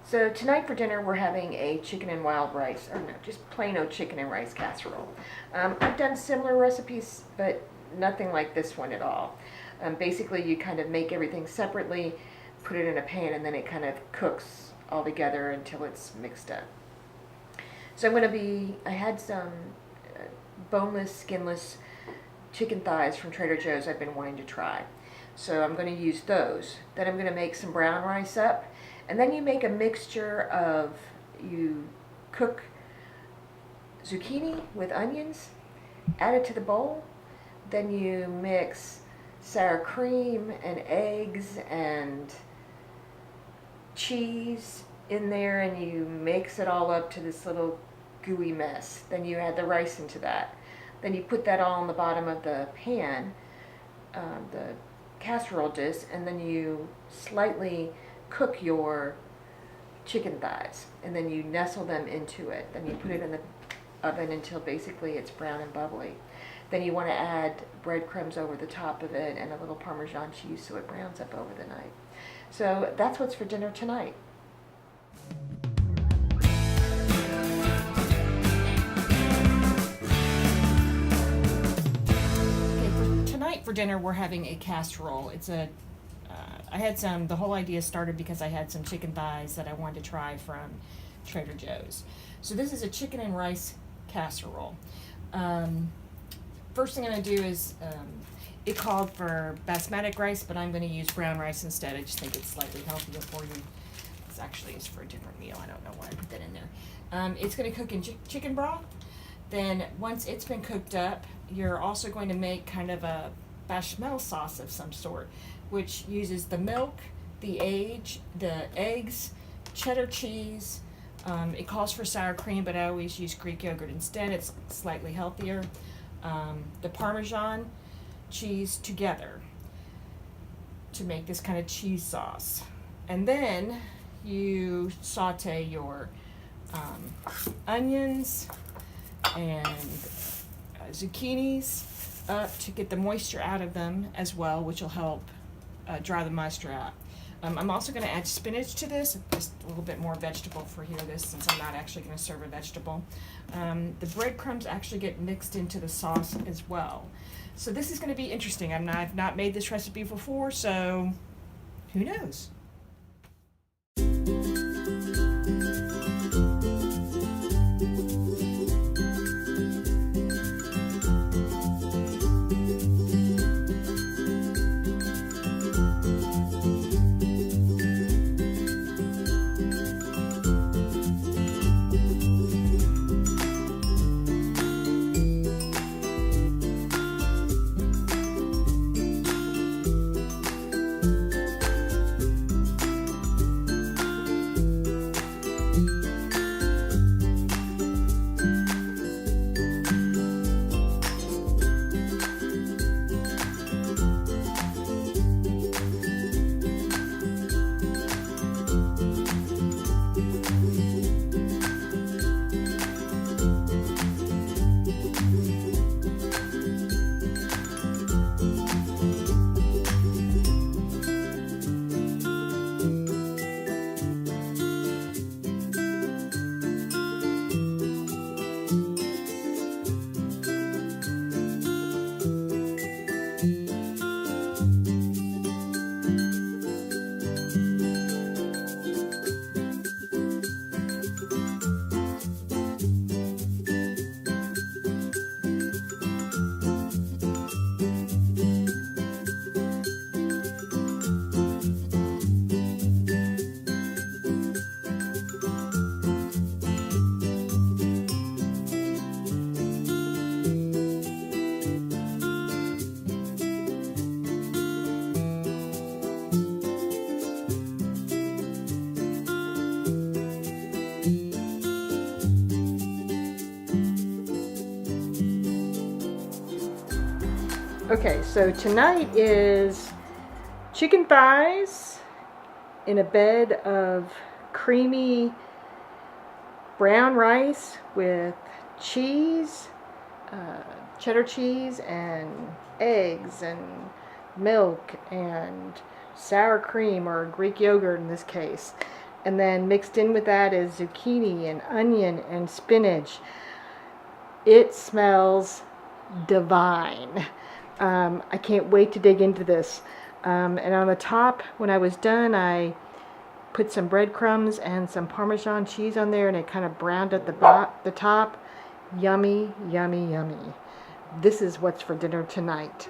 So tonight for dinner we're having a chicken and wild rice, or no, just plain old chicken and rice casserole. I've done similar recipes, but nothing like this one at all. Basically, you kind of make everything separately, put it in a pan, and then it kind of cooks all together until it's mixed up. So I had some boneless, skinless chicken thighs from Trader Joe's I've been wanting to try. So I'm going to use those. Then I'm going to make some brown rice up. And then you make a mixture of, you cook zucchini with onions, add it to the bowl. Then you mix sour cream and eggs and cheese in there, and you mix it all up to this little gooey mess. Then you add the rice into that. Then you put that all on the bottom of the pan, the casserole dish, and then you slightly cook your chicken thighs, and then you nestle them into it. Then you put it in the oven until basically it's brown and bubbly. Then you want to add breadcrumbs over the top of it and a little Parmesan cheese so it browns up over the night. So that's what's for dinner tonight. For dinner we're having a casserole. I had the whole idea started because I had some chicken thighs that I wanted to try from Trader Joe's. So this is a chicken and rice casserole. First thing I'm going to do is, it called for basmati rice, but I'm going to use brown rice instead. I just think it's slightly healthier for you. This actually is for a different meal. I don't know why I put that in there. It's going to cook in chicken broth. Then once it's been cooked up, you're also going to make kind of a bechamel sauce of some sort, which uses the milk, the eggs, cheddar cheese. It calls for sour cream, but I always use Greek yogurt instead. It's slightly healthier. The Parmesan cheese together to make this kind of cheese sauce. And then you saute your onions and zucchinis up to get the moisture out of them as well, which will help dry the moisture out. I'm also going to add spinach to this, just a little bit more vegetable for this, since I'm not actually going to serve a vegetable. The breadcrumbs actually get mixed into the sauce as well. So this is going to be interesting. I've not made this recipe before, so who knows? Okay, so tonight is chicken thighs in a bed of creamy brown rice with cheese, cheddar cheese, and eggs, and milk, and sour cream, or Greek yogurt in this case. And then mixed in with that is zucchini and onion and spinach. It smells divine. I can't wait to dig into this. And on the top, when I was done, I put some breadcrumbs and some Parmesan cheese on there, and it kind of browned at the top. Yummy, yummy, yummy. This is what's for dinner tonight.